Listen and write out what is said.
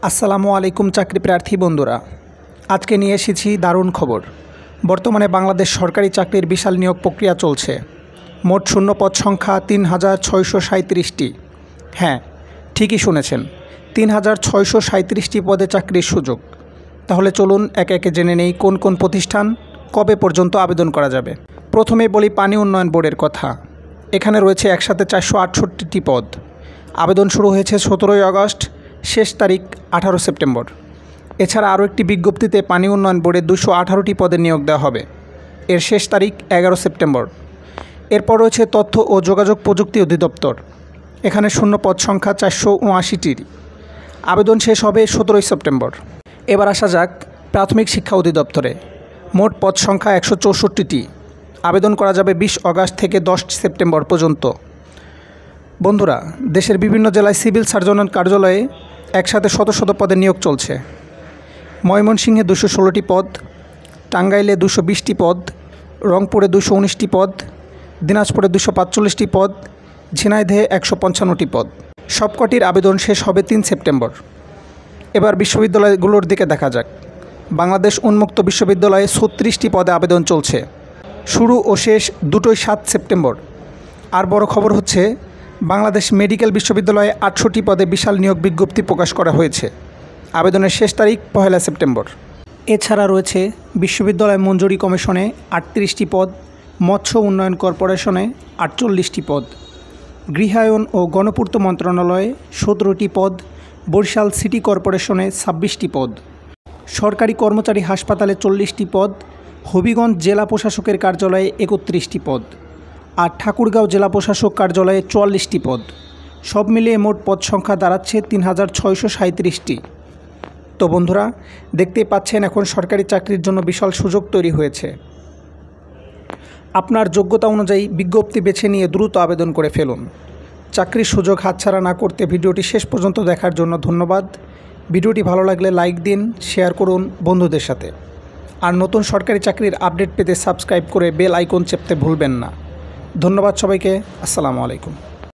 আসসালামু আলাইকুম চাকরি প্রার্থী বন্ধুরা, আজকে নিয়ে এসেছি দারুণ খবর। বর্তমানে বাংলাদেশ সরকারি চাকরির বিশাল নিয়োগ প্রক্রিয়া চলছে। মোট শূন্য পদ সংখ্যা ৩,৬৩৭টি। হ্যাঁ, ঠিকই শুনেছেন, ৩,৬৩৭টি পদে চাকরির সুযোগ। তাহলে চলুন একে একে জেনে নেই কোন কোন প্রতিষ্ঠান, কবে পর্যন্ত আবেদন করা যাবে। প্রথমে বলি পানি উন্নয়ন বোর্ডের কথা। এখানে রয়েছে একসাথে ৪৬৮টি পদ। আবেদন শুরু হয়েছে ১৭ই আগস্ট, শেষ তারিখ ১৮ সেপ্টেম্বর। এছাড়া আরও একটি বিজ্ঞপ্তিতে পানি উন্নয়ন বোর্ডে ২১৮টি পদে নিয়োগ দেওয়া হবে। এর শেষ তারিখ ১১ সেপ্টেম্বর। এরপর রয়েছে তথ্য ও যোগাযোগ প্রযুক্তি অধিদপ্তর। এখানে শূন্য পদ সংখ্যা ৪৭৯টির। আবেদন শেষ হবে ১৭ই সেপ্টেম্বর। এবার আসা যাক প্রাথমিক শিক্ষা অধিদপ্তরে। মোট পদ সংখ্যা ১৬৪টি। আবেদন করা যাবে ২০ আগস্ট থেকে ১০ সেপ্টেম্বর পর্যন্ত। বন্ধুরা, দেশের বিভিন্ন জেলায় সিভিল সার্জনের কার্যালয়ে একসাথে শত শত পদে নিয়োগ চলছে। ময়মনসিংহে ২১৬টি পদ, টাঙ্গাইলে ২২০টি পদ, রংপুরে ২১৯টি পদ, দিনাজপুরে ২৪৫টি পদ, ঝিনাইদহে ১৫৫টি পদ। সবকটির আবেদন শেষ হবে ৩ সেপ্টেম্বর। এবার বিশ্ববিদ্যালয়গুলোর দিকে দেখা যাক। বাংলাদেশ উন্মুক্ত বিশ্ববিদ্যালয়ে ৩৬টি পদে আবেদন চলছে। শুরু ও শেষ দুটোই ৭ সেপ্টেম্বর। আর বড় খবর হচ্ছে, বাংলাদেশ মেডিকেল বিশ্ববিদ্যালয়ে ৮০০টি পদে বিশাল নিয়োগ বিজ্ঞপ্তি প্রকাশ করা হয়েছে। আবেদনের শেষ তারিখ ১ সেপ্টেম্বর। এছাড়া রয়েছে বিশ্ববিদ্যালয় মঞ্জুরি কমিশনে ৩৮টি পদ, মৎস্য উন্নয়ন কর্পোরেশনে ৪৮টি পদ, গৃহায়ন ও গণপূর্ত মন্ত্রণালয়ে ১৭টি পদ, বরিশাল সিটি কর্পোরেশনে ২৬টি পদ, সরকারি কর্মচারী হাসপাতালে ৪০টি পদ, হবিগঞ্জ জেলা প্রশাসকের কার্যালয়ে ৩১টি পদ, আর ঠাকুরগাঁও জেলা প্রশাসক কার্যালয়ে ৪৪টি পদ। সব মিলিয়ে মোট পদ সংখ্যা দাঁড়াচ্ছে ৩,৬৩৭টি। তো বন্ধুরা, দেখতেই পাচ্ছেন এখন সরকারি চাকরির জন্য বিশাল সুযোগ তৈরি হয়েছে। আপনার যোগ্যতা অনুযায়ী বিজ্ঞপ্তি বেছে নিয়ে দ্রুত আবেদন করে ফেলুন। চাকরির সুযোগ হাতছাড়া না করতে ভিডিওটি শেষ পর্যন্ত দেখার জন্য ধন্যবাদ। ভিডিওটি ভালো লাগলে লাইক দিন, শেয়ার করুন বন্ধুদের সাথে। আর নতুন সরকারি চাকরির আপডেট পেতে সাবস্ক্রাইব করে বেল আইকন চেপতে ভুলবেন না। ধন্যবাদ সবাইকে। আসসালামু আলাইকুম।